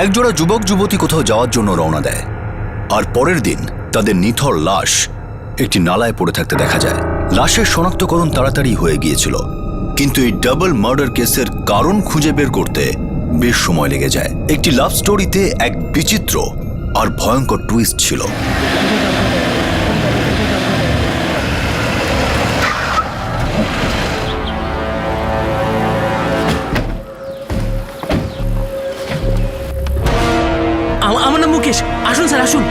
একজোড়া যুবক যুবতী কোথাও যাওয়ার জন্য রওনা দেয়, আর পরের দিন তাদের নিথর লাশ একটি নালায় পড়ে থাকতে দেখা যায়। লাশের শনাক্তকরণ তাড়াতাড়ি হয়ে গিয়েছিল, কিন্তু এই ডাবল মার্ডার কেসের কারণ খুঁজে বের করতে বেশ সময় লেগে যায়। একটি লাভ স্টোরিতে এক বিচিত্র আর ভয়ঙ্কর টুইস্ট ছিল। আমার নাম মুকেশ। আসুন স্যার, আসুন।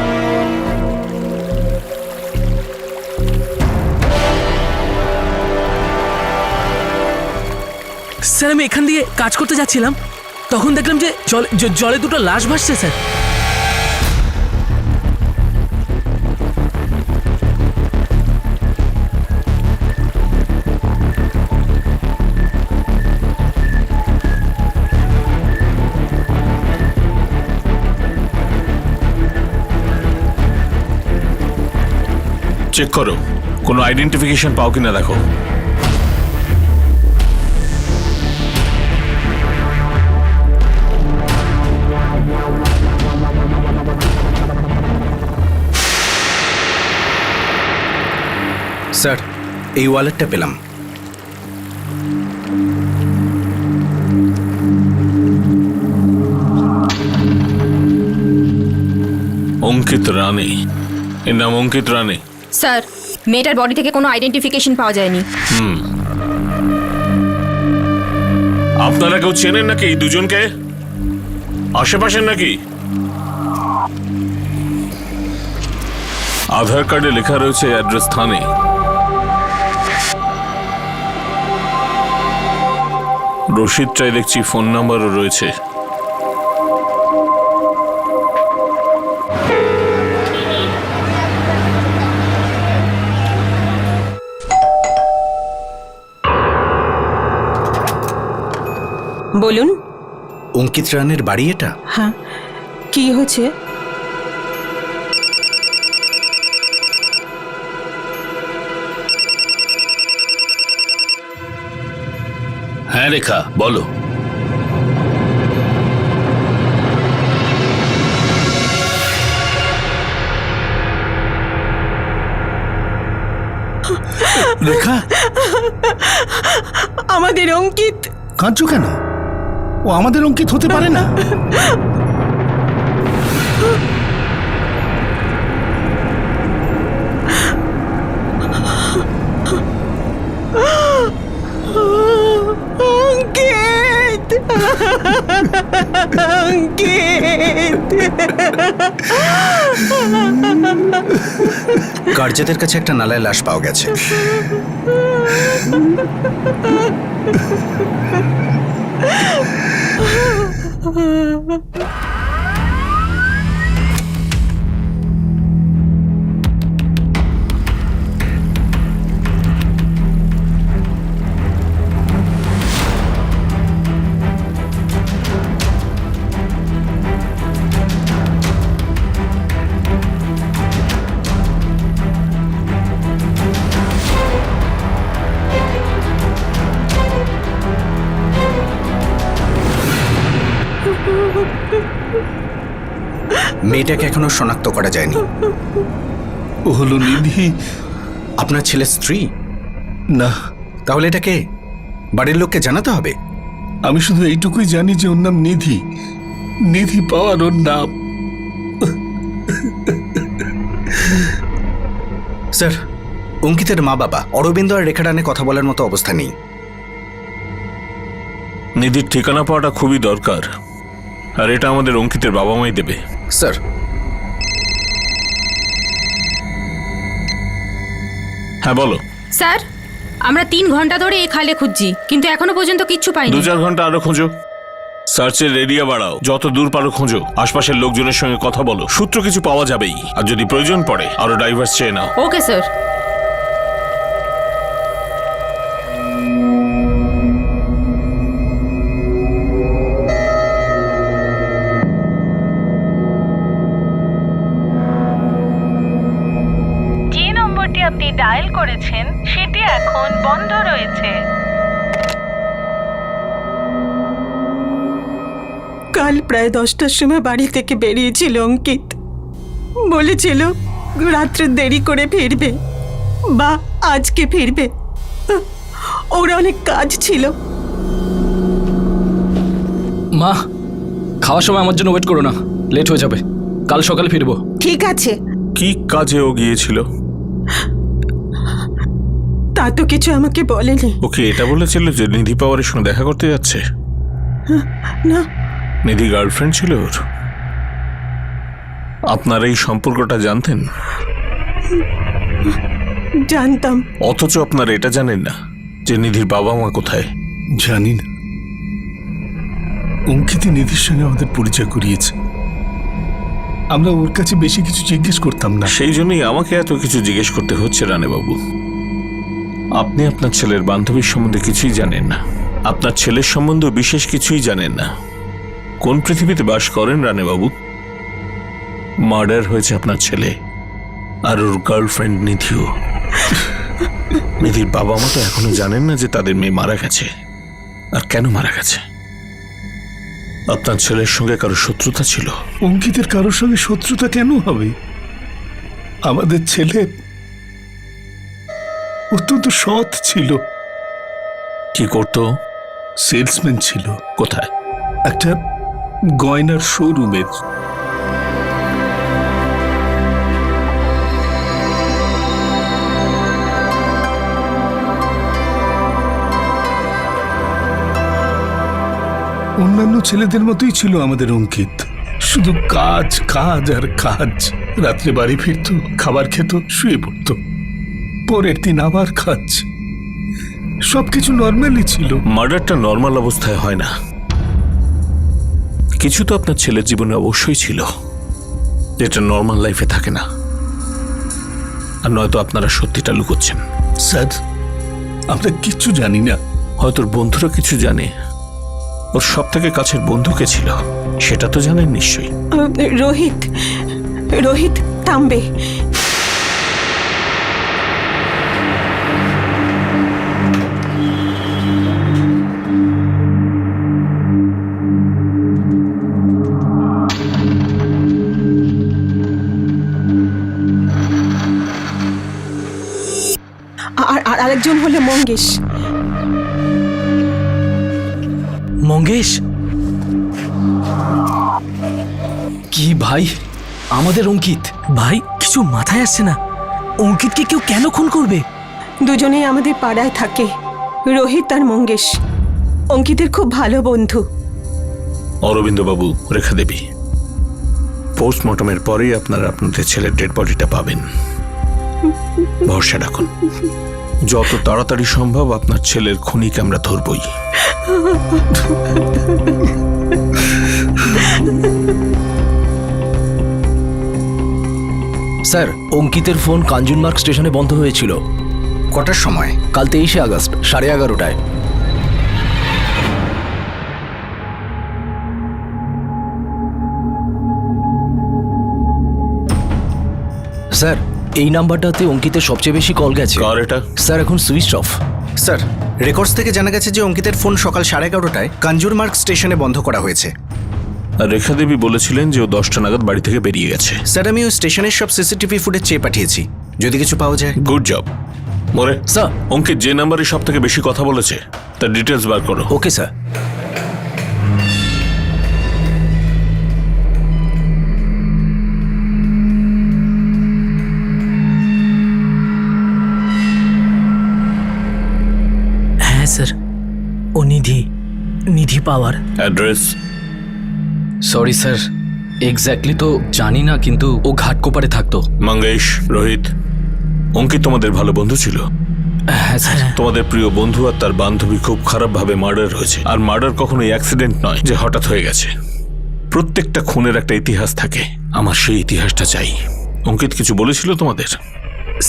স্যার, আমি এখান দিয়ে কাজ করতে যাচ্ছিলাম, তখন দেখলাম যে জলে দুটো লাশ ভাসছে স্যার। চেক করো, কোনো আইডেন্টিফিকেশন পাও কিনা দেখো। স্যার, এই ওয়ালেটটা পেলাম। অঙ্কিত রানী, এর নাম অঙ্কিত রানী। স্যার, মেয়েটার বডি থেকে কোনো আইডেন্টিফিকেশন পাওয়া যায়নি। আপনারা কেউ চেনেন নাকি এই দুজনকে? আশেপাশের নাকি? আধার কার্ডে লেখা রয়েছে অ্যাড্রেস থানে। রশিদটাই দেখছি ফোন নাম্বারও রয়েছে। বলুন। অঙ্কিত রানের বাড়ি এটা? হ্যাঁ, কি হয়েছে? হ্যাঁ রেখা, বলো। রেখা, আমাদের অঙ্কিত। কাঁদছো কেন? ও আমাদের অঙ্কিত হতে পারে না। অঙ্কিত, অঙ্কিত। কার্যতের কাছে একটা নালায় লাশ পাওয়া গেছে। মেয়েটাকে এখনো শনাক্ত করা যায়নি। ও হলো নিধি। আপনার ছেলের স্ত্রী? না। তাহলে এটাকে বাড়ির লোককে জানাতে হবে। আমি শুধু এইটুকুই জানি যে ওর নাম নিধি। নিধি পাওয়ার ওর নাম। স্যার, অঙ্কিতের মা বাবা অরবিন্দ আর রেখা রানে কথা বলার মতো অবস্থা নেই। নিধির ঠিকানা পাওয়াটা খুবই দরকার, আর এটা আমাদের অঙ্কিতের বাবা মাই দেবে। স্যার, হ্যাঁ বলো। স্যার, আমরা 3 ঘন্টা ধরে এই খালে খুঁজছি, কিন্তু এখনো পর্যন্ত কিচ্ছু পাইনি। 2-4 ঘন্টা আরো খোঁজো। সার্চের এরিয়া বাড়াও, যত দূর পারো খোঁজো, আশপাশের লোকজনের সঙ্গে কথা বলো, সূত্র কিছু পাওয়া যাবেই। আর যদি প্রয়োজন পড়ে আরো ডাইভার্স চেয়ে নাও। Okay sir. যে নম্বরটি আপনি ডায়াল করেছেন সেটি এখন বন্ধ রয়েছে। কাল প্রায় 10টার সময় বাড়ি থেকে বেরিয়েছিল অঙ্কিত। বলেছিল রাত্রে দেরি করে ফিরবে বা আজকে ফিরবে। ওর অনেক কাজ ছিল। মা, খাওয়ার সময় আমার জন্য ওয়েট করো না, লেট হয়ে যাবে। কাল সকালে ফিরবো। ঠিক আছে, কি কাজে ও গিয়েছিল? তা তো কিছু আমাকে বলেনি। ওকে এটা বলেছিল যে নিধি পাওয়ারের সঙ্গে দেখা করতে যাচ্ছে? না, নিধি গার্লফ্রেন্ড ছিল ওর? আপনার এই সম্পর্কটা জানতেন? জানতাম। অথচ আপনারা এটা জানেন না যে নিধির বাবা মা কোথায়? জানি না। অঙ্কিতই নিধির সঙ্গে আমাদের পরিচয় করিয়েছে। আমরা ওর কাছে বেশি কিছু জিজ্ঞেস করতাম না। সেই জন্যই আমাকে এত কিছু জিজ্ঞেস করতে হচ্ছে রানীবাবু। আপনি আপনার ছেলের বান্ধবীর সম্বন্ধে কিছুই জানেন না, আপনার ছেলের সম্বন্ধে বিশেষ কিছুই জানেন না। কোন পৃথিবীতে বাস করেন রানীবাবু? মার্ডার হয়েছে আপনার ছেলে আর ওর গার্লফ্রেন্ড নিধিও। নিধির বাবা মা তো এখনো জানেন না যে তাদের মেয়ে মারা গেছে, আর কেন মারা গেছে। আপনার ছেলের সঙ্গে কারো শত্রুতা ছিল? অঙ্কিতের কারোর সঙ্গে শত্রুতা কেন হবে? আমাদের ছেলে অত্যন্ত সৎ ছিল। কি করতো? সেলসম্যান ছিল কোথায়? একটা গয়নার শোরুমের। অন্যান্য ছেলেদের মতোই ছিল আমাদের অঙ্কিত। শুধু কাজ কাজ আর কাজ। রাত্রে বাড়ি ফিরত, খাবার খেত, শুয়ে পড়ত, পরের দিন আবার কাজ। সবকিছু নর্মালি ছিল। মার্ডারটা নর্মাল অবস্থায় হয় না। কিছু তো আপনার ছেলের জীবনে অবশ্যই ছিল যেটা নর্মাল লাইফে থাকে না। আর নয়তো আপনারা সত্যিটা লুকোচ্ছেন। স্যার, আমরা কিচ্ছু জানি না। হয়তো ওর বন্ধুরা কিছু জানে। ওর সব থেকে কাছের বন্ধু কে ছিল সেটা তো জানেন নিশ্চয়ই। রোহিত, রোহিত তাম্বে। আর আরেকজন হলো মঙ্গেশ। মঙ্গেশ? কি ভাই, আমাদের অঙ্কিত? ভাই কিছু মাথায় আসছে না। অঙ্কিতকে কেউ কেন খুন করবে? দুজনেই আমাদের পাড়ায় থাকে, রোহিত আর মঙ্গেশ। অঙ্কিতের খুব ভালো বন্ধু। অরবিন্দবাবু, রেখা দেবী, পোস্টমর্টমের পরেই আপনারা আপনাদের ছেলের ডেড বডিটা পাবেন। ভরসা রাখুন, যত তাড়াতাড়ি সম্ভব আপনার ছেলের খুনিকে আমরা ধরবই। স্যার, অঙ্কিতের ফোন কাঞ্জনমার্গ স্টেশনে বন্ধ হয়েছিল। কটার সময়? কাল 23শে আগস্ট 11:30টায়। স্যার, এই নাম্বারটাতে অঙ্কিতের সবচেয়ে বেশি কল গেছে। কার এটা? স্যার, এখন সুইচ অফ। স্যার, রেকর্ডস থেকে জানা গেছে যে অঙ্কিতের ফোন সকাল 11:30টায় কাঞ্জুরমার্গ স্টেশনে বন্ধ করা হয়েছে। আর রেখা দেবী বলেছিলেন যে ও 10টা নাগাদ বাড়ি থেকে বেরিয়ে গেছে। স্যার, আমি ওই স্টেশনের সব সিসিটিভি ফুটেজ চেয়ে পাঠিয়েছি, যদি কিছু পাওয়া যায়। Good job. মোরে স্যার। অঙ্কিত যে নাম্বারে সব থেকে বেশি কথা বলেছে তার ডিটেলস বার করো। Okay sir. হ্যাঁ স্যার, ও নিধি পাওয়ার। অ্যাড্রেস? সরি স্যার, এক্স্যাক্টলি তো জানি না, কিন্তু ও ঘাটকোপারে থাকতো। মঙ্গেশ, রোহিত, অঙ্কিত তোমাদের ভালো বন্ধু ছিল। হ্যাঁ স্যার। তোমাদের প্রিয় বন্ধু আর তার বান্ধবী খুব খারাপভাবে মার্ডার হয়েছে। আর মার্ডার কখনোই অ্যাক্সিডেন্ট নয় যে হঠাৎ হয়ে গেছে। প্রত্যেকটা খুনের একটা ইতিহাস থাকে। আমার সেই ইতিহাসটা চাই। অঙ্কিত কিছু বলেছিল তোমাদের?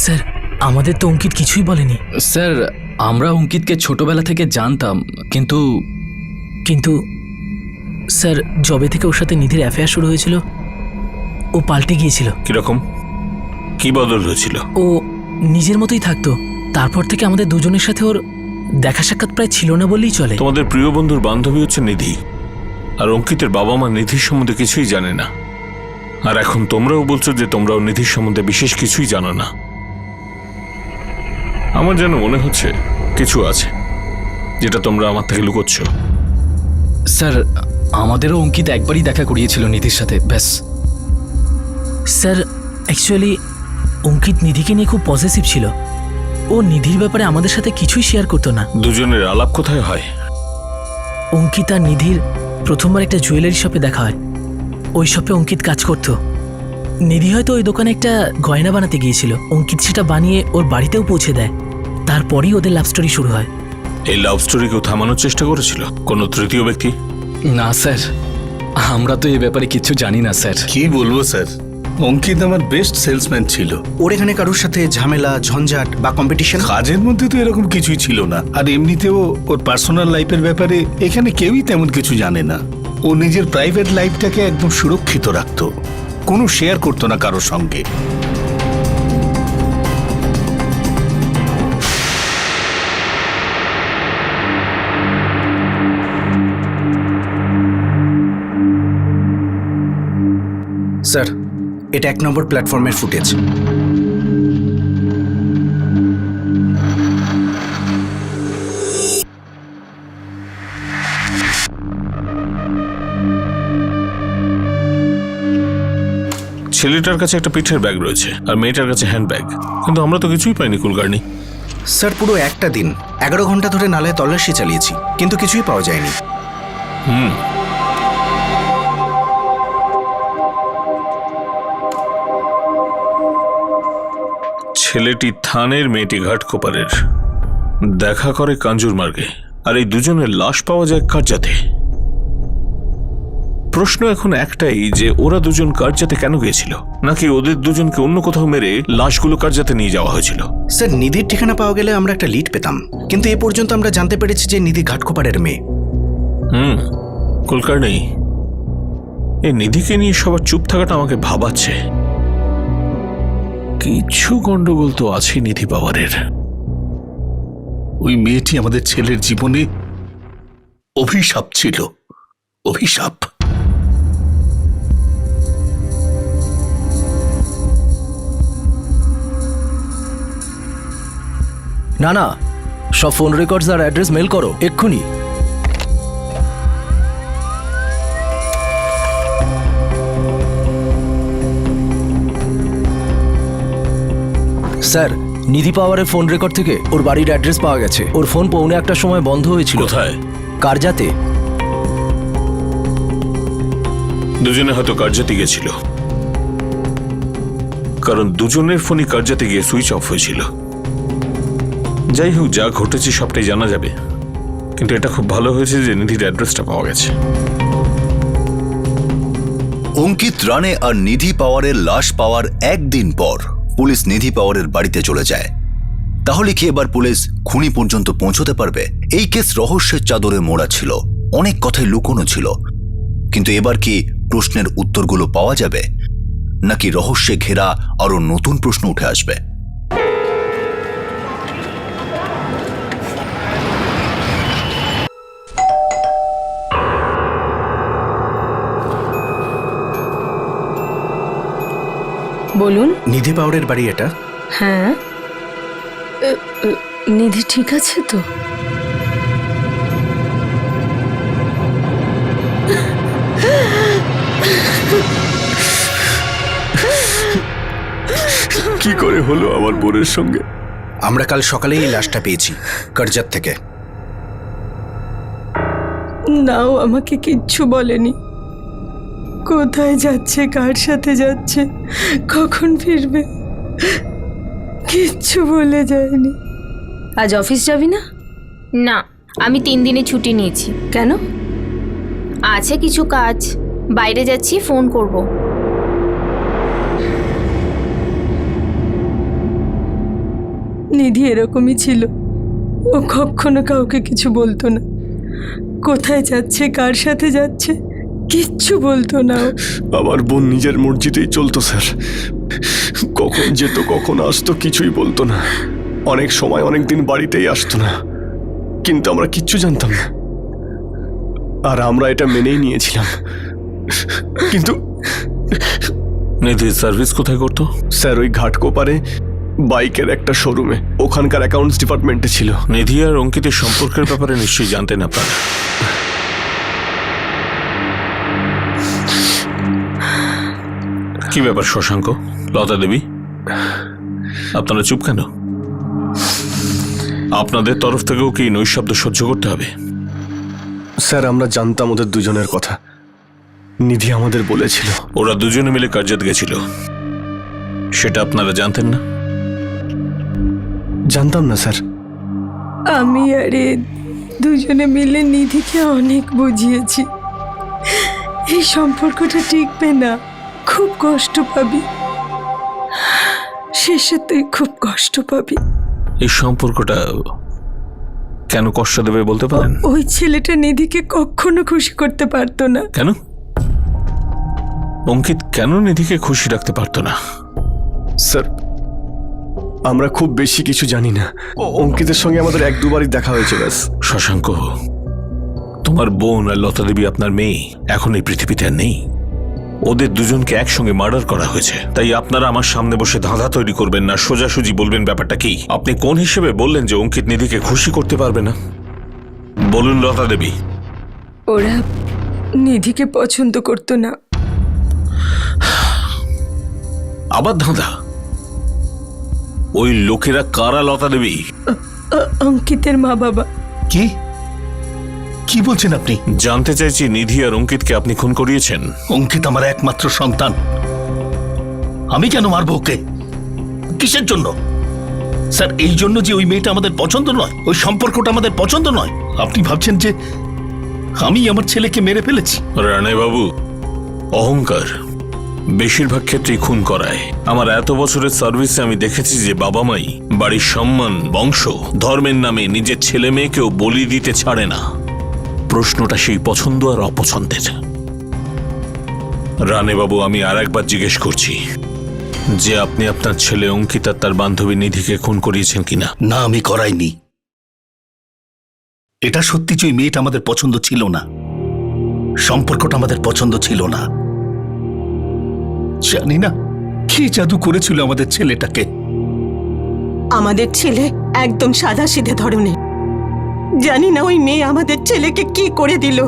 স্যার, আমাদের তো অঙ্কিত কিছুই বলেনি। স্যার, আমরা অঙ্কিতকে ছোটবেলা থেকে জানতাম, কিন্তু স্যার, জবে থেকে ওর সাথে নিধির অ্যাফেয়ার শুরু হয়েছিল ও পাল্টে গিয়েছিল। কিরকম? কি বদল হয়েছিল? ও নিজের মতোই থাকতো। তারপর থেকে আমাদের দুজনের সাথে ওর দেখা সাক্ষাৎ প্রায় ছিল না বললেই চলে। তোমাদের প্রিয় বন্ধুর বান্ধবী হচ্ছে নিধি। আর অঙ্কিতের বাবা মা নিধির সম্বন্ধে কিছুই জানে না। আর এখন তোমরাও বলছো যে তোমরাও নিধির সম্বন্ধে বিশেষ কিছুই জানো না। আমার যেন মনে হচ্ছে কিছু আছে যেটা তোমরা আমার থেকে লুকোচ্ছ। স্যার, আমাদেরও অঙ্কিত একবারই দেখা করিয়েছিল নিধির সাথে, ব্যাস। স্যার অ্যাকচুয়ালি অঙ্কিত নিধিকে নিয়ে খুব পজিটিভ ছিল। ও নিধির ব্যাপারে আমাদের সাথে কিছুই শেয়ার করতো না। দুজনের আলাপ কোথায় হয়? অঙ্কিত আর নিধির প্রথমবার একটা জুয়েলারি শপে দেখা হয়। ওই শপে অঙ্কিত কাজ করত। নিধি হয়তো ওই দোকানে একটা গয়না বানাতে গিয়েছিল। অঙ্কিত সেটা বানিয়ে ওর বাড়িতেও পৌঁছে দেয়। তারপরেই ওদের লাভ স্টোরি শুরু হয়। এই লাভ স্টোরিকেও থামানোর চেষ্টা করেছিল কোনো তৃতীয় ব্যক্তি? না স্যার, আমরা তো এই ব্যাপারে কিছু জানি না স্যার। কি বলবো স্যার, অঙ্কিত আমার বেস্ট সেলসম্যান ছিল। ওর এখানে কারোর সাথে ঝামেলা, ঝঞ্ঝাট বা কম্পিটিশন? কাজের মধ্যে তো এরকম কিছুই ছিল না। আর এমনিতেও ওর পার্সোনাল লাইফের ব্যাপারে এখানে কেউই তেমন কিছু জানে না। ও নিজের প্রাইভেট লাইফটাকে একদম সুরক্ষিত রাখতো, কোনো শেয়ার করতো না কারোর সঙ্গে। স্যার, এটা 1 নম্বর প্ল্যাটফর্মের ফুটেজ। ছেলেটার কাছে একটা পিঠের ব্যাগ রয়েছে আর মেয়েটার কাছে হ্যান্ড ব্যাগ, কিন্তু আমরা তো কিছুই পাইনি কুলকার্নি। স্যার, পুরো একটা দিন 11 ঘন্টা ধরে নালায় তল্লাশি চালিয়েছি, কিন্তু কিছুই পাওয়া যায়নি। ছেলেটি থানের, মেয়েটি ঘাটকোপারের। দেখা করে কাঞ্জুর মার্গে। আর এই দুজনের লাশ পাওয়া যায় কার্যাতে। প্রশ্ন এখন একটাই যে ওরা দুজন কার্যাতে কেন গিয়েছিল, নাকি ওদের দুজনকে অন্য কোথাও মেরে লাশগুলো কার্যাতে নিয়ে যাওয়া হয়েছিল? স্যার, নিধির ঠিকানা পাওয়া গেলে আমরা একটা লিড পেতাম, কিন্তু এ পর্যন্ত আমরা জানতে পেরেছি যে নিধি ঘাটকোপারের মেয়ে। কুলকার্নি, এই নিধিকে নিয়ে সবার চুপ থাকাটা আমাকে ভাবাচ্ছে। কিছু গন্ডগোল তো আছে নিধি পাওয়ারের। ওই মেয়েটি আমাদের ছেলের জীবনে অভিশাপ ছিল, অভিশাপ। না না, সব ফোন রেকর্ডস আর অ্যাড্রেস মেল করো এক্ষুনি। স্যার, নিধি পাওয়ারের ফোন রেকর্ড থেকে ওর বাড়ির অ্যাড্রেস পাওয়া গেছে। ওর ফোন 1:45টার সময় বন্ধ হয়েছিল। কোথায়? কার্যাতে। দুজনে হয়তো কার্যাতে গেছিল, কারণ দুজনের ফোনই কার্যাতে গিয়ে সুইচ অফ হয়েছিল। যাই হোক, যা ঘটেছে সবটাই জানা যাবে, কিন্তু এটা খুব ভালো হয়েছে যে নিধির অ্যাড্রেসটা পাওয়া গেছে। অঙ্কিত রানে আর নিধি পাওয়ারের লাশ পাওয়ার একদিন পর পুলিশ নিধি পাওয়ারের বাড়িতে চলে যায়। তাহলে কি এবার পুলিশ খুনি পর্যন্ত পৌঁছতে পারবে? এই কেস রহস্যের চাদরে মোড়া ছিল, অনেক কথাই লুকোনো ছিল, কিন্তু এবার কি প্রশ্নের উত্তরগুলো পাওয়া যাবে, নাকি রহস্যে ঘেরা আরো নতুন প্রশ্ন উঠে আসবে? বলুন। নিধি পাওয়ারের বাড়ি এটা? হ্যাঁ। নিধি ঠিক আছে তো? কি করে হলো আমার বোনের সঙ্গে? আমরা কাল সকালেই এই লাশটা পেয়েছি কার্জাত থেকে। নাও আমাকে কিচ্ছু বলেনি। কোথায় যাচ্ছে, কার সাথে যাচ্ছে, কখন ফিরবে, কিচ্ছু বলে যায়নি। আজ অফিস যাবি না? না, আমি 3 দিনে ছুটি নিয়েছি। কেন? আছে কিছু কাজ, বাইরে যাচ্ছি, ফোন করব। নিধি এরকমই ছিল। ও কখনো কাউকে কিছু বলতো না। কোথায় যাচ্ছে, কার সাথে যাচ্ছে, কিচ্ছু বলতো না ও। আমার বোন নিজের মর্জিতেই চলতো স্যার। কখন যেত, কখন আসতো, কিছুই বলতো না। অনেক সময় অনেক দিন বাড়িতেই আসতো না, কিন্তু আমরা কিচ্ছু জানতাম না। আর আমরা এটা মেনেই নিয়েছিলাম। কিন্তু নিধি সার্ভিস কোথায় করতো? স্যার ওই ঘাটকোপারে বাইকের একটা শোরুমে, ওখানকার অ্যাকাউন্টস ডিপার্টমেন্টে ছিল। নিধি আর অঙ্কিতের সম্পর্কের ব্যাপারে নিশ্চয়ই জানতেন আপনারা। কি ব্যাপার শশাঙ্ক, লতা দেবী, আপনারা চুপ কেন? আপনাদের তরফ থেকেও কি নৈশব্দ সহ্য করতে হবে? স্যার আমরা জানতাম ওদের দুজনের কথা, নিধি আমাদের বলেছিল। ওরা দুজনে মিলে কার্যাত গেছিল, সেটা আপনারা জানতেন না? জানতাম না স্যার। আমি আরে দুজনে মিলে নিধিকে অনেক বুঝিয়েছি, এই সম্পর্কটা টিকবে না, খুব কষ্ট পাবি, শেষে তুই খুব কষ্ট পাবি। এই সম্পর্কটা কেন কষ্ট দেবে বলতে পারেন? ওই ছেলেটা নিধিকে কখনো খুশি করতে পারতো না। কেন? অঙ্কিত কেন নিধিকে খুশি রাখতে পারতো না? স্যার আমরা খুব বেশি কিছু জানি না, অঙ্কিতের সঙ্গে আমাদের এক দুবারই দেখা হয়েছে ব্যাস। শশাঙ্ক, তোমার বোন আর লতা দেবী আপনার মেয়ে এখন এই পৃথিবীতে আর নেই। ওদের দুজনকে একসঙ্গে মার্ডার করা হয়েছে। তাই আপনারা আমার সামনে বসে ধাঁধা তৈরি করবেন না, সোজাসুজি বলবেন ব্যাপারটা কি। আপনি কোন হিসেবে বললেন যে অঙ্কিত নিধিকে খুশি করতে পারবে না? বলুন লতা দেবী। ওরা নিধিকে পছন্দ করতো না। আবার ধাঁধা? ওই লোকেরা কারা লতা দেবী? অঙ্কিতের মা বাবা। কি কি বলছেন আপনি? জানতে চাইছি নিধি আর অঙ্কিতকে আপনি খুন করিয়েছেন। অঙ্কিত আমার একমাত্র সন্তান, আমি কেন মারবো ওকে? কিসের জন্য? স্যার এই জন্য যে ওই মেয়েটা আমাদের পছন্দ নয়, ওই সম্পর্কটা আমাদের পছন্দ নয়। আপনি ভাবছেন যে আমি আমার ছেলেকে মেরে ফেলেছি? রানে বাবু, অহংকার বেশিরভাগ ক্ষেত্রেই খুন করায়। আমার এত বছরের সার্ভিসে আমি দেখেছি যে বাবা মাই বাড়ির সম্মান, বংশ, ধর্মের নামে নিজের ছেলে মেয়েকেও বলি দিতে ছাড়ে না। প্রশ্নটা সেই পছন্দ আর অপছন্দের। রানে বাবু, আমি আর একবার জিজ্ঞেস করছি যে আপনি আপনার ছেলে অঙ্কিত আর তার বান্ধবী নিধিকে খুন করিয়েছেন কিনা? না, আমি করাইনি। এটা সত্যি যে ওই মেয়েটা আমাদের পছন্দ ছিল না, সম্পর্কটা আমাদের পছন্দ ছিল না। জানি না কি জাদু করেছিল আমাদের ছেলেটাকে। আমাদের ছেলে একদম সাদাসিধে ধরনের। জানি না ওই মেয়ে আমাদের ছেলেকে কি করে দিল,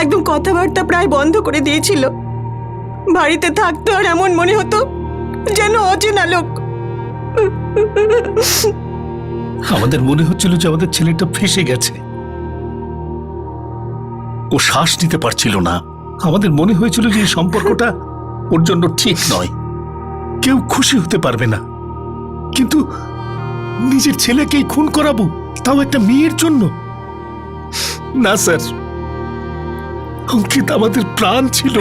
একদম কথাবার্তা প্রায় বন্ধ করে দিয়েছিল। বাড়িতে থাকতো আর এমন মনে হতো যেন অচেনা লোক। আমাদের মনে হচ্ছিল যে আমাদের ছেলেটা ফেঁসে গেছে, ও শ্বাস নিতে পারছিল না। আমাদের মনে হয়েছিল যে এই সম্পর্কটা ওর জন্য ঠিক নয়, কেউ খুশি হতে পারবে না। কিন্তু নিজের ছেলেকেই খুন করাবো, তাও একটা মেয়ের জন্য? না স্যার, অঙ্কিত আমাদের প্রাণ ছিল।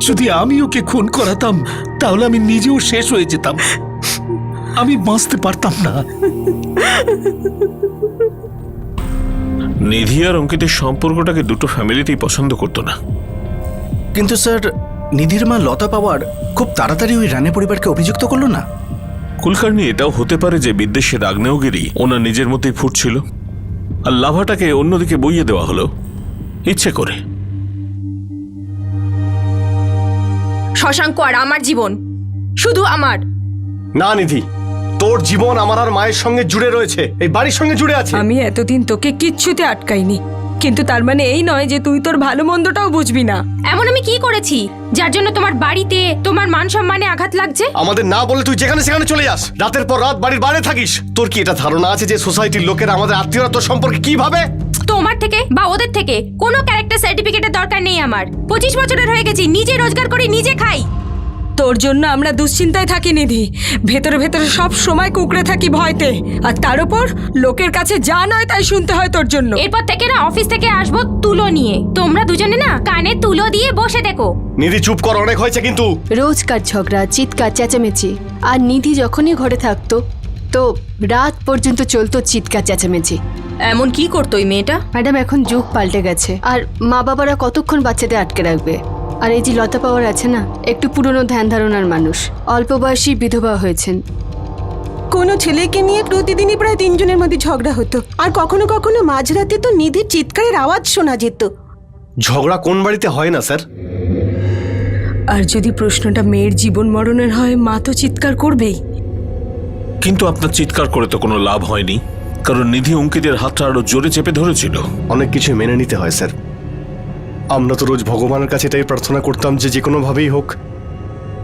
যদি আমি ওকে খুন করাতাম তাহলে আমি নিজেও শেষ হয়ে যেতাম, আমি বাঁচতে পারতাম না। নিধি আর অঙ্কিতের সম্পর্কটাকে দুটো ফ্যামিলিতেই পছন্দ করতো না। কিন্তু স্যার নিধির মা লতা পাওয়ার খুব তাড়াতাড়ি ওই রানে পরিবারকে অভিযুক্ত করলো না? কুলকার্নি, এটাও হতে পারে যে বিদ্বেষের আগ্নেয়গিরি ওনার নিজের মধ্যেই ফুটছিল, আর লাভাটাকে অন্যদিকে বইয়ে দেওয়া হলো ইচ্ছে করে। শশাঙ্ক আর আমার জীবন শুধু আমার। না নিধি, তোর জীবন আমার আর মায়ের সঙ্গে জুড়ে রয়েছে, এই বাড়ির সঙ্গে জুড়ে আছে। আমি এতদিন তোকে কিচ্ছুতে আটকাইনি, কিন্তু তার মানে এই নয় যে তুই তোর ভালো মন্দটাও বুঝবি না। এমন আমি কি করেছি যার জন্য তোমার বাড়িতে তোমার মান সম্মানে আঘাত লাগছে? আমাদের না বলে তুই যেখানে সেখানে চলে যাস, রাতের পর রাত বাড়ির বাইরে থাকিস। তোর কি এটা ধারণা আছে যে সোসাইটির লোকেরা আমাদের আত্মীয়রা তোর সম্পর্কে কি ভাবে? তোমার থেকে বা ওদের থেকে কোনো ক্যারেক্টার সার্টিফিকেটের দরকার নেই আমার। 25 বছরের হয়ে গেছি, নিজে রোজগার করে নিজে খাই। তোর জন্য আমরা দুশ্চিন্তায় থাকি নিধি, ভেতরে ভেতরে সব সময় কুকড়ে থাকি ভয়তে, আর তার উপর লোকের কাছে যা নয় তাই শুনতে হয় তোর জন্য। এরপর থেকে না অফিস থেকে আসবো তুলো নিয়ে, তোমরা দুজনে না কানে তুলো দিয়ে বসে দেখো। নিধি চুপ কর, অনেক হয়েছে কিন্তু। রোজকার ঝগড়া, চিৎকার চেঁচামেচি, আর নিধি যখনই ঘরে থাকতো তো রাত পর্যন্ত চলতো চিৎকার চেঁচামেচি। এমন কি করতো ওই মেয়েটা? ম্যাডাম, এখন যুগ পাল্টে গেছে, আর মা বাবারা কতক্ষণ বাচ্চাদের আটকে রাখবে? আর এই যে লতা পাওয়ার আছে না, একটু পুরনো ধ্যান ধারণার মানুষ, অল্প বয়সী বিধবা হয়েছেন। কোনো ছেলেকে নিয়ে প্রতিদিনই প্রায় 3 জনের মধ্যে ঝগড়া হতো, আর কখনো কখনো মাঝরাতে তো নিধির চিৎকারের আওয়াজ শোনা যেত। ঝগড়া কোন বাড়িতে হয় না স্যার? আর যদি প্রশ্নটা মেয়ের জীবন মরণের হয়, মা তো চিৎকার করবেই। কিন্তু আপনার চিৎকার করে তো কোনো লাভ হয়নি, কারণ নিধি অঙ্কিতের হাতটা আরো জোরে চেপে ধরেছিল। অনেক কিছু মেনে নিতে হয় স্যার। আমরা তো রোজ ভগবানের কাছে এটাই প্রার্থনা করতাম যে যে কোনোভাবেই হোক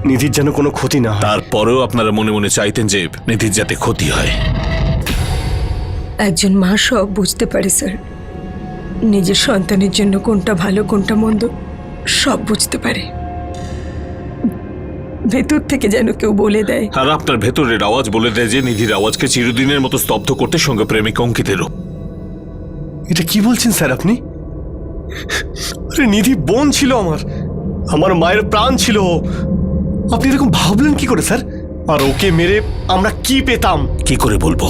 নিধির যেন কোনো ক্ষতি না হয়। তারপরেও আপনারা মনে মনে চাইতেন যে নিধির যাতে ক্ষতি হয়। একজন মা সব বুঝতে পারে স্যার, নিজের সন্তানের জন্য কোনটা ভালো কোনটা মন্দ সব বুঝতে পারে। ভেতর থেকে যেন কেউ বলে দেয়। আর আপনার ভেতরের আওয়াজ বলে দেয় যে নিধির আওয়াজকে চিরদিনের মতো স্তব্ধ করতে সঙ্গে প্রেমিক অঙ্কিতেরও। এটা কি বলছেন স্যার আপনি? আরে নিধি বোন ছিল আমার মায়ের প্রাণ ছিল। আপনি এরকম ভাবলেন কি করে স্যার? আর ওকে মেরে আমরা কি পেতাম? কি করে বলবো,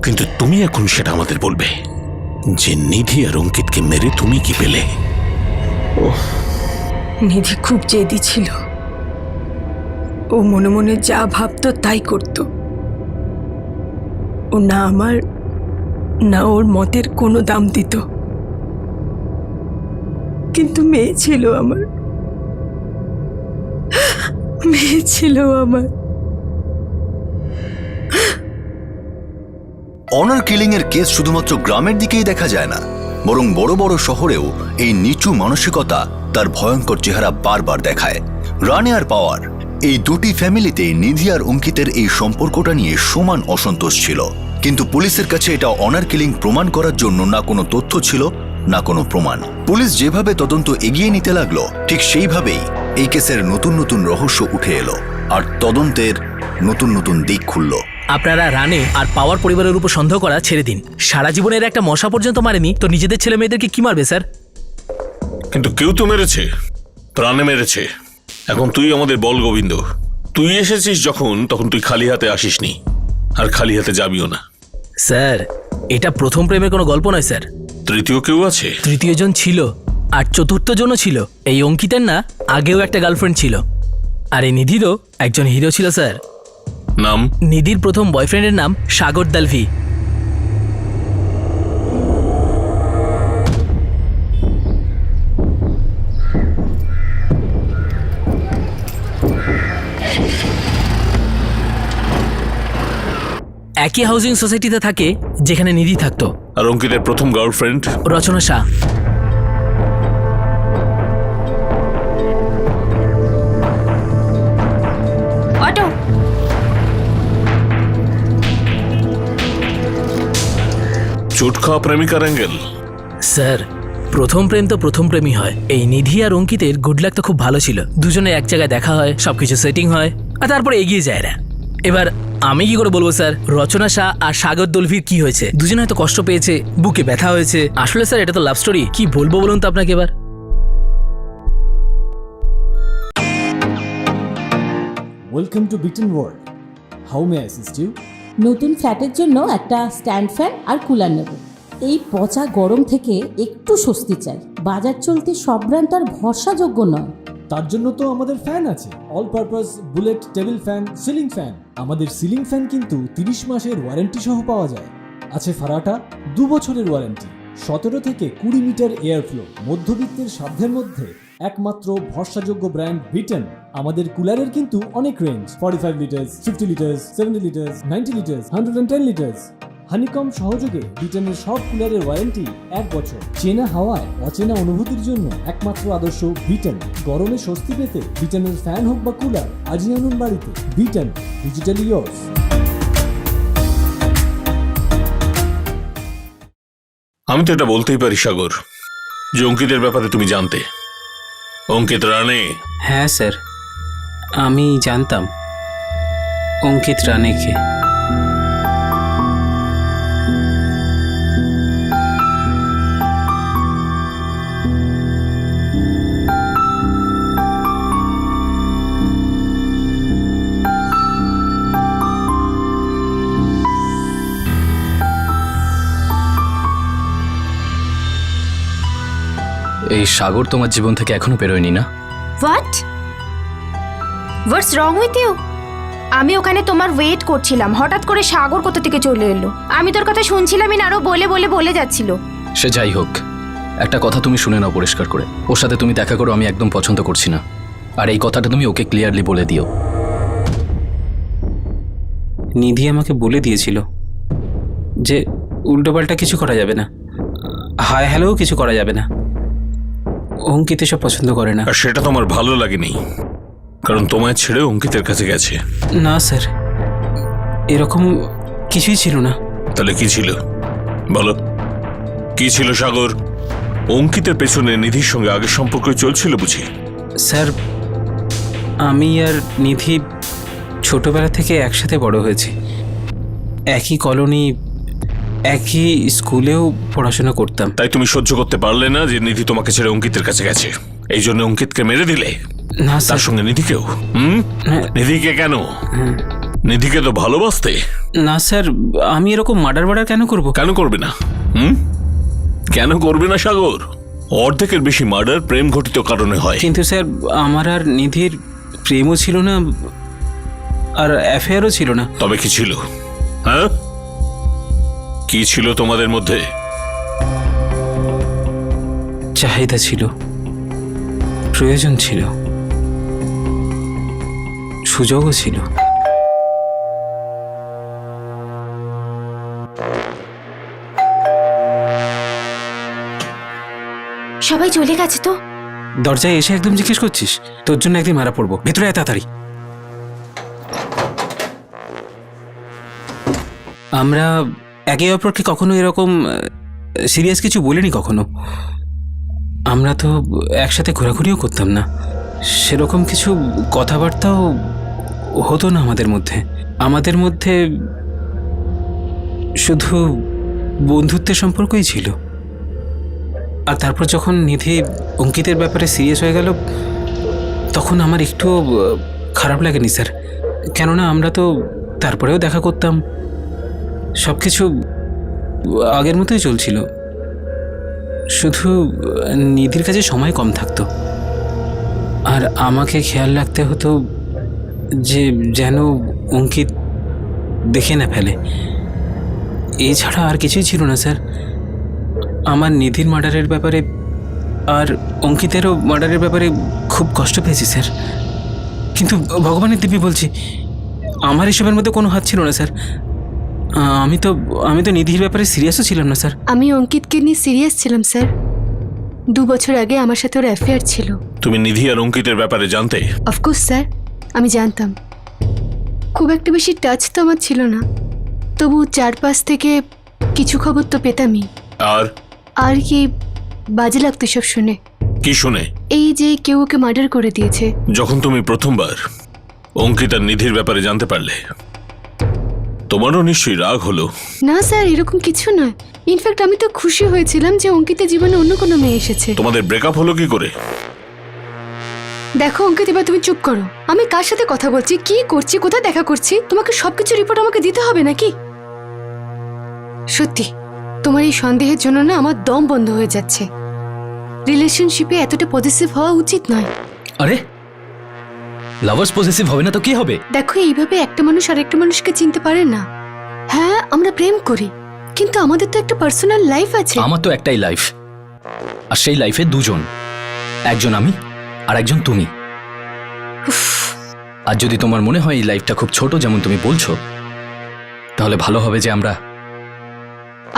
কিন্তু তুমি এখন সেটা আমাদের বলবে যে নিধি আর অঙ্কিতকে মেরে তুমি কি পেলে। নিধি খুব জেদি ছিল, ও মনে মনে যা ভাবতো তাই করত। ও না আমার না ওর মতের কোনো দাম দিত। কিন্তু মেয়ে ছিল আমার, মেয়ে ছিল আমার। অনার কিলিং এর কেস শুধুমাত্র গ্রামের দিকেই দেখা যায় না, বরং বড় বড় শহরেও এই নিচু মানসিকতা তার ভয়ঙ্কর চেহারা বারবার দেখায়। রানে আর পাওয়ার এই দুটি ফ্যামিলিতে নিধি আর অঙ্কিতের এই সম্পর্কটা নিয়ে সমান অসন্তোষ ছিল, কিন্তু পুলিশের কাছে এটা অনার কিলিং প্রমাণ করার জন্য না কোনো তথ্য ছিল না কোনো প্রমাণ। পুলিশ যেভাবে তদন্ত এগিয়ে নিতে লাগলো, ঠিক সেইভাবেই এই কেসের নতুন নতুন রহস্য উঠে এলো আর তদন্তের নতুন নতুন দিক খুলল। আপনারা রানে আর পাওয়ার পরিবারের উপর সন্দেহ করা ছেড়ে দিন। সারা জীবনের একটা মশা পর্যন্ত মারেনি, তো নিজেদের ছেলে মেয়েদেরকে কি মারবে স্যার? কিন্তু কেউ তো মেরেছে, প্রাণে মেরেছে। এখন তুই আমাদের বল গোবিন্দ, তুই এসেছিস যখন, তখন তুই খালি হাতে আসিসনি আর খালি হাতে যাবিও না। স্যার, এটা প্রথম প্রেমের কোনো গল্প নয় স্যার। তৃতীয় কেউ আছে? তৃতীয় জন ছিল, আর চতুর্থ জনও ছিল। এই অঙ্কিতের না আগেও একটা গার্লফ্রেন্ড ছিল, আর এই নিধিরও একজন হিরো ছিল স্যার। নাম? নিধির প্রথম বয়ফ্রেন্ডের নাম সাগর দালভি। একই হাউজিং সোসাইটিতে থাকে যেখানে নিধি থাকতো। আর অঙ্কিতের প্রথম গার্লফ্রেন্ড? রচনা শাহ। অটো। চোট খাওয়া প্রেমিকার অ্যাঙ্গেল? স্যার, প্রথম প্রেম তো প্রথম প্রেমই হয়। এই নিধি আর অঙ্কিতের গুড লাক তো খুব ভালো ছিল, দুজনে এক জায়গায় দেখা হয়, সবকিছু সেটিং হয়, আর তারপরে এগিয়ে যায় না। এবার আমি কি করে বলবো স্যার রচনা শাহ আর সাগর দলভির কি হয়েছে? দুজনে হয়তো কষ্ট পেয়েছে, বুকে ব্যথা হয়েছে। আসলে স্যার এটা তো লাভ স্টোরি, কি বলবো বলুন তো আপনাকে এবার। ওয়েলকাম টু বিটেন world, how may I assist you? নতুন ফ্ল্যাটের জন্য একটা স্ট্যান্ড ফ্যান আর কুলার নেব। এই পচা গরম থেকে একটু স্বস্তি চাই। বাজার চলতে সব ব্র্যান্ড আর ভরসাযোগ্য নয়। তার জন্য তো আমাদের ফ্যান আছে, all purpose bullet table fan, ceiling fan. আমাদের সিলিং ফ্যান কিন্তু 30 মাসের ওয়ারেন্টি সহ পাওয়া যায়। আছে ফারাটা 2 বছরের ওয়ারেন্টি, 17 থেকে 20 মিটার এয়ার ফ্লো, মধ্যবিত্তের সাধ্যের মধ্যে একমাত্র ভরসাযোগ্য ব্র্যান্ড বিটেন। আমাদের কুলারের কিন্তু অনেক range, 45 litres, 50 litres, 70 litres, 90 litres, 110 litres. Honeycomb সহযোগে বিটেনের সব কুলারের ওয়ারেন্টি 1 বছর। চেনা হাওয়ায় অচেনা অনুভূতির জন্য একমাত্র আদর্শ বিটেন। গরমে স্বস্তি পেতে বিটেনের ফ্যান হোক বা কুলার, আজই আনুন বাড়িতে। Beaten, digitally yours. আমি তো এটা বলতেই পারি সাগর যে অঙ্কিতের ব্যাপারে তুমি জানতে। অঙ্কিত রানে? হ্যাঁ স্যার, আমি জানতাম অঙ্কিত রানেকে। এই সাগর তোমার জীবন থেকে এখনো বেরোয়নি না? What? What's wrong with you? আমি ওখানে তোমার ওয়েট করছিলাম, হঠাৎ করে সাগর কোথা থেকে চলে এলো। আমি তোর কথা শুনছিলামই না, আরো বলে যাচ্ছিল। সে যাই হোক, একটা কথা তুমি শুনে নাও পরিষ্কার করে, ওর সাথে তুমি দেখা করো আমি একদম পছন্দ করছি না। আর এই কথাটা তুমি ওকে ক্লিয়ারলি বলে দিও। নিধি আমাকে বলে দিয়েছিল যে উল্টোপাল্টা কিছু করা যাবে না, হাই হ্যালোও কিছু করা যাবে না। অঙ্কিত এসব পছন্দ করে না। আর সেটা তোমার ভালো লাগেনি, কারণ তোমায় ছেড়ে অঙ্কিতের কাছে গেছে। না স্যার, এরকম কিছুই ছিল না। তাহলে কি ছিল বলো, কি ছিল সাগর? অঙ্কিতের পেছনে নিধির সঙ্গে আগের সম্পর্ক চলছিল বুঝি? স্যার, আমি আর নিধি ছোটবেলা থেকে একসাথে বড় হয়েছি, একই কলোনি, একই স্কুলেও পড়াশোনা করতাম। তাই তুমি সহ্য করতে পারলে না যে নিধি তোমাকে ছেড়ে অঙ্কিতের কাছে গেছে, এই জন্য অঙ্কিতকে মেরে দিলে? না তার স্যার। সঙ্গে নিধিকেও? নিধিকে কেন? নিধিকে তো ভালোবাসতে। না স্যার, আমি এরকম মার্ডার কেন করব? কেন করবে না? কেন করবে না সাগর? অর্ধেকের বেশি মার্ডার প্রেম ঘটিত কারণে হয়। কিন্তু স্যার, আমার আর নিধির প্রেমও ছিল না, আর অ্যাফেয়ারও ছিল না। তবে কি ছিল? হ্যাঁ, কি ছিল তোমাদের মধ্যে? চাহিদা ছিল, প্রয়োজন ছিল, সুযোগও ছিল। সবাই চলে গেছে তো? দরজায় এসে একদম জিজ্ঞেস করছিস? তোর জন্য একদিন মারা পড়বো, ভেতরে আয় তাড়াতাড়ি। আমরা একে অপরকে কখনো এরকম সিরিয়াস কিছু বলিনি কখনো। আমরা তো একসাথে ঘোরাঘুরিও করতাম না, সেরকম কিছু কথাবার্তাও হতো না আমাদের মধ্যে। আমাদের মধ্যে শুধু বন্ধুত্বের সম্পর্কই ছিল। আর তারপর যখন নিধি অঙ্কিতের ব্যাপারে সিরিয়াস হয়ে গেল, তখন আমার একটু খারাপ লাগেনি স্যার, কেননা আমরা তো তারপরেও দেখা করতাম, সব কিছু আগের মতোই চলছিল। শুধু নিধির কাছে সময় কম থাকতো, আর আমাকে খেয়াল রাখতে হতো যে যেন অঙ্কিত দেখে না ফেলে। এছাড়া আর কিছুই ছিল না স্যার। আমার নিধির মার্ডারের ব্যাপারে আর অঙ্কিতেরও মার্ডারের ব্যাপারে খুব কষ্ট পেয়েছি স্যার, কিন্তু ভগবানের দিব্যি বলছি, আমার এসবের মধ্যে কোনো হাত ছিল না স্যার। আমি তো নিধির ব্যাপারে সিরিয়াসও ছিলাম না স্যার। আমি অঙ্কিতকে নিয়ে সিরিয়াস ছিলাম স্যার। 2 বছর আগে আমার সাথে ওর অ্যাফেয়ার ছিল। তুমি নিধি আর অঙ্কিতের ব্যাপারে জানতে? অফকোর্স স্যার, আমি জানতাম। খুব একটা বেশি টাচ তো আমার ছিল না, তবু চারপাশ থেকে কিছু খবর তো পেতামই। আর কি বাজে লাগতো সব শুনে। কি শুনে? এই যে কেউ ওকে মার্ডার করে দিয়েছে। যখন তুমি প্রথমবার অঙ্কিত আর নিধির ব্যাপারে জানতে পারলে, তোমারও নিশ্চয়ই রাগ হলো? না স্যার, এরকম কিছু নয়। ইনফ্যাক্ট আমি তো খুশি হয়েছিলাম যে অঙ্কিতের জীবনে অন্য কোনো মেয়ে এসেছে। তোমাদের ব্রেকআপ হলো কি করে? দেখো অঙ্কিত, এবার তুমি চুপ করো। আমি কার সাথে কথা বলছি, কি করছি, কোথায় দেখা করছি, তোমাকে সবকিছু রিপোর্ট আমাকে দিতে হবে নাকি? সত্যি তোমার এই সন্দেহের জন্য না আমার দম বন্ধ হয়ে যাচ্ছে। রিলেশনশিপে এতটা পজিটিভ হওয়া উচিত নয়। আরে লাভার্স পজেসিভ হবে না তো কি হবে? দেখো, এইভাবে একটা মানুষ আরেকটা মানুষকে চিনতে পারে না। হ্যাঁ, আমরা প্রেম করি, কিন্তু আমাদের তো একটা পার্সোনাল লাইফ আছে। আমার তো একটাই লাইফ, আর সেই লাইফে দুজন, একজন আমি আর একজন তুমি। আর যদি তোমার মনে হয় এই লাইফটা খুব ছোট যেমন তুমি বলছো, তাহলে ভালো হবে যে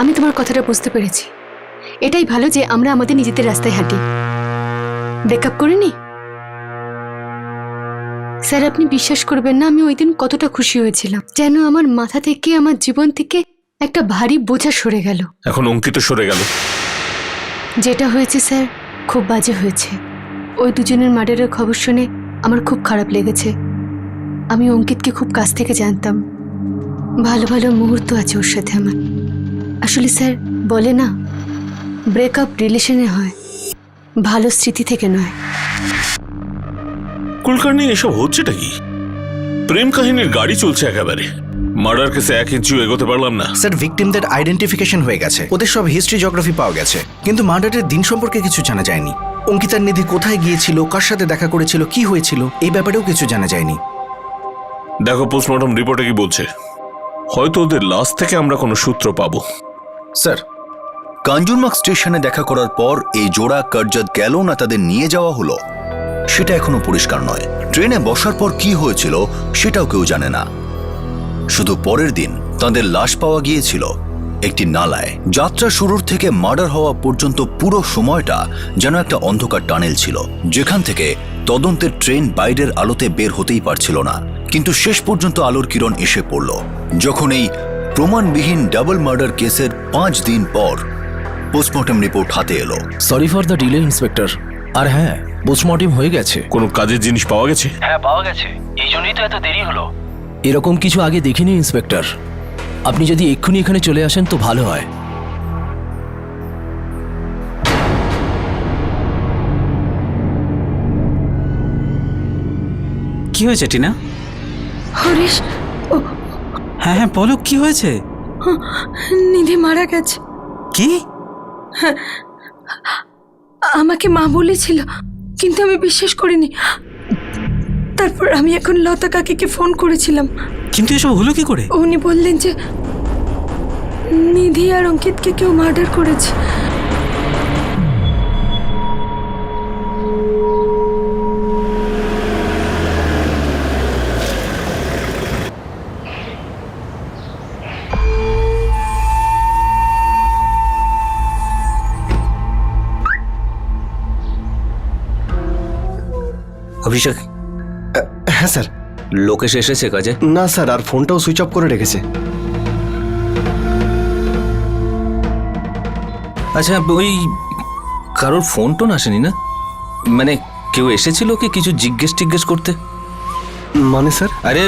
আমি তোমার কথাটা বুঝতে পেরেছি। এটাই ভালো যে আমরা আমাদের নিজেদের রাস্তায় হাঁটি, ব্রেকআপ করিনি। স্যার, আপনি বিশ্বাস করবেন না আমি ওই দিন কতটা খুশি হয়েছিলাম, যেন আমার মাথা থেকে, আমার জীবন থেকে একটা ভারী বোঝা সরে গেল। এখন অঙ্কিত সরে গেল। যেটা হয়েছে স্যার, খুব বাজে হয়েছে। ওই দুজনের মার্ডারের খবর শুনে আমার খুব খারাপ লেগেছে। আমি অঙ্কিতকে খুব কাছ থেকে জানতাম, ভালো ভালো মুহূর্ত আছে ওর সাথে আমার। আসলে স্যার, বলে না, ব্রেকআপ রিলেশনে হয়, ভালো স্মৃতি থেকে নয়। কুলকার্নি, এসব হচ্ছেটা কি? প্রেম কাহিনীর গাড়ি চলছে একেবারে। মার্ডার কেসে 1 ইঞ্চিও এগোতে পারলাম না। স্যার, ভিকটিমদের আইডেন্টিফিকেশন হয়ে গেছে, ওদের সব হিস্ট্রি জিওগ্রাফি পাওয়া গেছে, কিন্তু মার্ডারের দিন সম্পর্কে কিছু জানা যায়নি। অঙ্কিতার নিধি কোথায় গিয়েছিল, কার সাথে দেখা করেছিল, কি হয়েছিল, এই ব্যাপারেও কিছু জানা যায়নি। দেখো পোস্টমর্টম রিপোর্টে কি বলছে, হয়তো ওদের লাশ থেকে আমরা কোনো সূত্র পাবো। স্যার, কাঞ্জুরমার্গ স্টেশনে দেখা করার পর এই জোড়া কার্জাত গেল না তাদের নিয়ে যাওয়া হলো, সেটা এখনো পরিষ্কার নয়। ট্রেনে বসার পর কি হয়েছিল সেটাও কেউ জানে না। শুধু পরের দিন তাদের লাশ পাওয়া গিয়েছিল একটি নালায়। যাত্রা শুরুর থেকে মার্ডার হওয়া পর্যন্ত পুরো সময়টা যেন একটা অন্ধকার টানেল ছিল, যেখান থেকে তদন্তের ট্রেন বাইরের আলোতে বের হতেই পারছিল না। কিন্তু শেষ পর্যন্ত আলোর কিরণ এসে পড়ল যখন এই প্রমাণবিহীন ডাবল মার্ডার কেসের 5 দিন পর পোস্টমর্টম রিপোর্ট হাতে এলো। Sorry for the delay inspector. আর হ্যাঁ, পোস্টমর্টম হয়ে গেছে। কোনো কাজের জিনিস পাওয়া গেছে? হ্যাঁ, পাওয়া গেছে। এই জন্যই তো এত দেরি হলো। এরকম কিছু আগে দেখিনি ইন্সপেক্টর। আপনি যদি এক্ষুনি এখানে চলে আসেন তো ভালো হয়। কি হয়েছে টিনা? হরিশ, হ্যাঁ হ্যাঁ বলো, কি হয়েছে? নিধি মারা গেছে। কি? আমাকে মা বলেছিল, কিন্তু আমি বিশ্বাস করিনি। তারপর আমি এখন লতা কাকিকে ফোন করেছিলাম। কিন্তু এসব হলো কি করে? উনি বললেন যে নিধি আর অঙ্কিতকে কেউ মার্ডার করেছে। অভিষেক? হ্যাঁ স্যার। লোকেশ এসেছে কাজে? না স্যার, আর ফোনটাও সুইচ অফ করে রেখেছে। আচ্ছা, ওই কারোর ফোন টোন আসেনি না? মানে কেউ এসেছিল কি কিছু জিজ্ঞেস করতে? মানে স্যার? আরে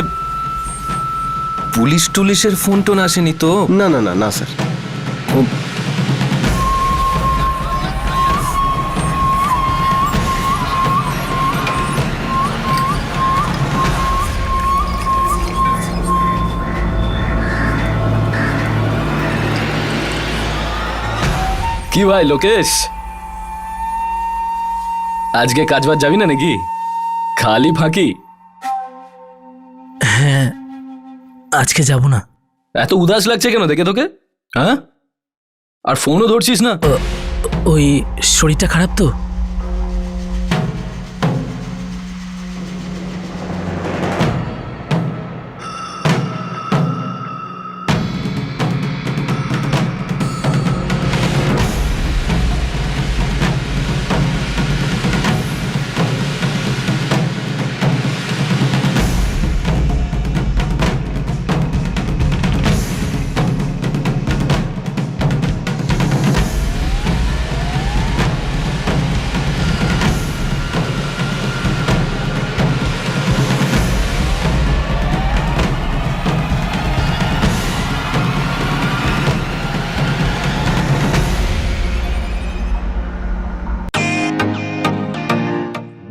পুলিশ টুলিশের ফোন টোন আসেনি তো? না না না না স্যার। কি ভাই লোকেশ, আজকে কাজ বাজ যাবি না নাকি? খালি ফাঁকি? হ্যাঁ, আজকে যাব না। এত উদাস লাগছে কেন দেখে তোকে? হ্যাঁ, আর ফোনও ধরছিস না? ওই শরীরটা খারাপ তো।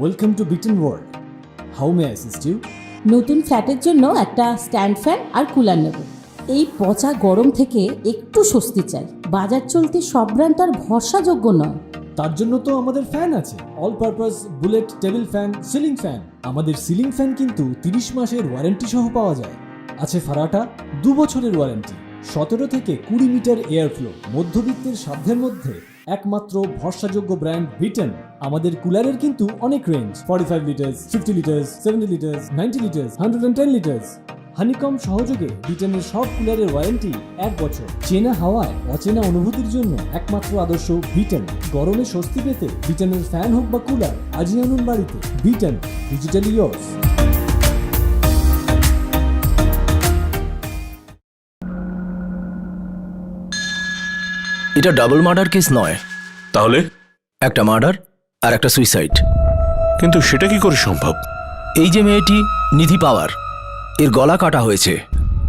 ওয়েলকাম টু বিটেন world. How may I assist you? নতুন ফ্ল্যাটের জন্য একটা স্ট্যান্ড ফ্যান আর কুলার নেব। এই পচা গরম থেকে একটু স্বস্তি চাই। বাজার চলতে সব ব্র্যান্ড তো আর ভরসাযোগ্য নয়। তার জন্য তো আমাদের ফ্যান আছে, all purpose bullet table fan, ceiling fan. আমাদের সিলিং ফ্যান কিন্তু 30 মাসের ওয়ারেন্টি সহ পাওয়া যায়। আছে ফারাটা 2 বছরের ওয়ারেন্টি, 17 থেকে 20 মিটার এয়ার ফ্লো। মধ্যবিত্তের সাধ্যের মধ্যে একমাত্র ভরসাযোগ্য ব্র্যান্ড বিটেন। আমাদের কুলারের কিন্তু অনেক range, 45 litres, 50 litres, 70 litres, 90 litres, 110 litres. Honeycomb সহযোগে বিটেনের সব কুলারের ওয়ারেন্টি 1 বছর। চেনা হাওয়ায় অচেনা অনুভূতির জন্য একমাত্র আদর্শ বিটেন। গরমে স্বস্তি পেতে বিটেনের ফ্যান হোক বা কুলার, আজই আনুন বাড়িতে। Beaten, digitally yours. এটা ডাবল মার্ডার কেস নয়। তাহলে? একটা মার্ডার আর একটা সুইসাইড। কিন্তু সেটা কি করে সম্ভব? এই যে মেয়েটি নিধি পাওয়ার, এর গলা কাটা হয়েছে।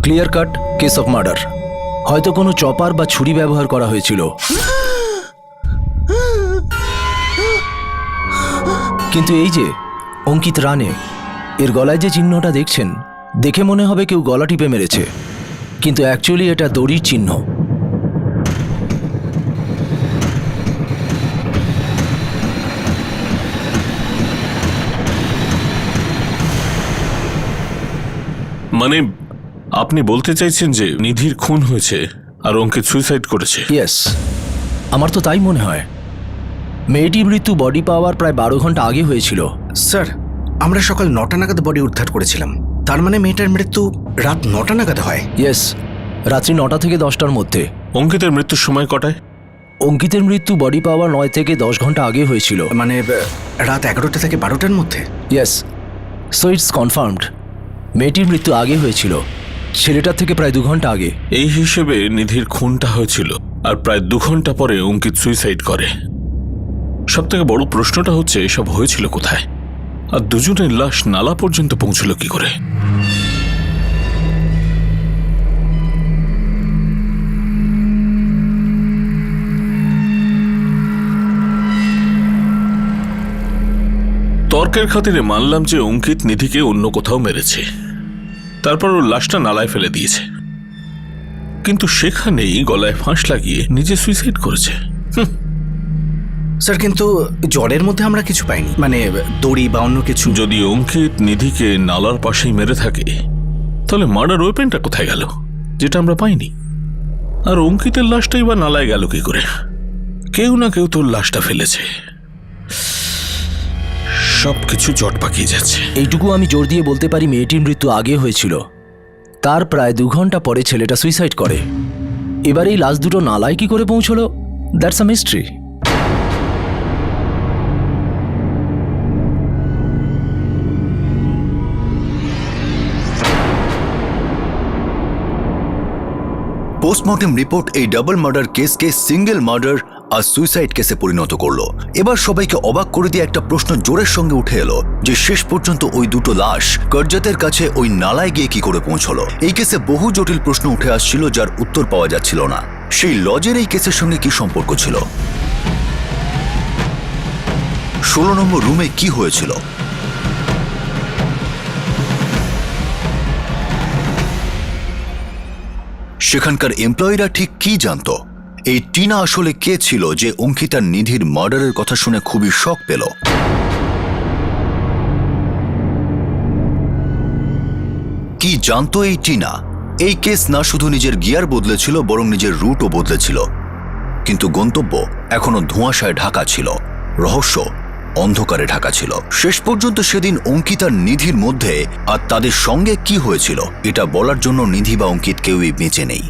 Clear cut case of murder. হয়তো কোনো চপার বা ছুরি ব্যবহার করা হয়েছিল। কিন্তু এই যে অঙ্কিত রানে, এর গলায় যে চিহ্নটা দেখছেন, দেখে মনে হবে কেউ গলা টিপে মেরেছে, কিন্তু অ্যাকচুয়ালি এটা দড়ির চিহ্ন। মানে আপনি বলতে চাইছেন যে নিধির খুন হয়েছে আর অঙ্কিত সুইসাইড করেছে? ইয়েস, আমার তো তাই মনে হয়। মেয়েটির মৃত্যু বডি পাওয়ার প্রায় 12 ঘন্টা আগে হয়েছিল। স্যার, আমরা সকাল 9টা নাগাদ বডি উদ্ধার করেছিলাম। তার মানে মেয়েটার মৃত্যু রাত 9টা নাগাদ হয়? ইয়েস, রাত্রি 9টা থেকে 10টার মধ্যে। অঙ্কিতের মৃত্যুর সময় কটায়? অঙ্কিতের মৃত্যু বডি পাওয়ার 9 থেকে 10 ঘন্টা আগে হয়েছিল। মানে রাত 11টা থেকে 12টার মধ্যে? ইয়েস, সো ইটস কনফার্মড মেয়েটির মৃত্যু আগে হয়েছিল, ছেলেটার থেকে প্রায় 2 ঘন্টা আগে। এই হিসেবে নিধির খুনটা হয়েছিল আর প্রায় 2 ঘন্টা পরে অঙ্কিত সুইসাইড করে। সব থেকে বড় প্রশ্নটা হচ্ছে এসব হয়েছিল কোথায়, আর দুজনের লাশ নালা পর্যন্ত পৌঁছলো কি করে? তর্কের খাতিরে মানলাম যে অঙ্কিত নিধিকে অন্য কোথাও মেরেছে, তারপর ওর লাশটা নালায় ফেলে দিয়েছে, কিন্তু সেখানেই গলায় ফাঁস লাগিয়ে নিজে সুইসাইড করেছে। স্যার, কিন্তু জলের মধ্যে আমরা কিছু পাইনি, মানে দড়ি বা অন্য কিছু। যদি অঙ্কিত নিধিকে নালার পাশেই মেরে থাকে তাহলে মার্ডার ওয়েপেনটা কোথায় গেল যেটা আমরা পাইনি? আর অঙ্কিতের লাশটাই বা নালায় গেল কি করে? কেউ না কেউ তোর লাশটা ফেলেছে। সবকিছু জট পাকিয়ে যাচ্ছে। এইটুকু আমি জোর দিয়ে বলতে পারি, মেয়েটির মৃত্যু আগে হয়েছিল, তার প্রায় 2 ঘন্টা পরে ছেলেটা সুইসাইড করে। এবার এই লাশ দুটো নালায় কি করে পৌঁছলো, that's a mystery. Postmortem report এই ডাবল মার্ডার কেসকে সিঙ্গেল মার্ডার আর সুইসাইড কেসে পরিণত করলো। এবার সবাইকে অবাক করে দিয়ে একটা প্রশ্ন জোরের সঙ্গে উঠে এলো যে শেষ পর্যন্ত ওই দুটো লাশ কর্জাতের কাছে ওই নালায় গিয়ে কি করে পৌঁছলো। এই কেসে বহু জটিল প্রশ্ন উঠে আসছিল যার উত্তর পাওয়া যাচ্ছিল না। সেই লজের এই কেসের সঙ্গে কি সম্পর্ক ছিল? 16 নম্বর রুমে কি হয়েছিল? সেখানকার এমপ্লয়িরা ঠিক কি জানতো? এই টিনা আসলে কে ছিল যে অঙ্কিতার নিধির মার্ডারের কথা শুনে খুবই শক পেল? কি জানতো এই টিনা? এই কেস না শুধু নিজের গিয়ার বদলেছিল, বরং নিজের রুটও বদলেছিল। কিন্তু গন্তব্য এখনো ধোঁয়াশায় ঢাকা ছিল, রহস্য অন্ধকারে ঢাকা ছিল। শেষ পর্যন্ত সেদিন অঙ্কিত আর নিধির মধ্যে আর তাদের সঙ্গে কি হয়েছিল এটা বলার জন্য নিধি বা অঙ্কিত কেউই বেঁচে নেই।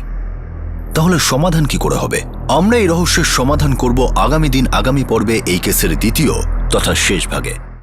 তাহলে সমাধান কি করে হবে? আমরা এই রহস্যের সমাধান করব আগামী দিন, আগামী পর্বে, এই কেসের দ্বিতীয় তথা শেষ ভাগে।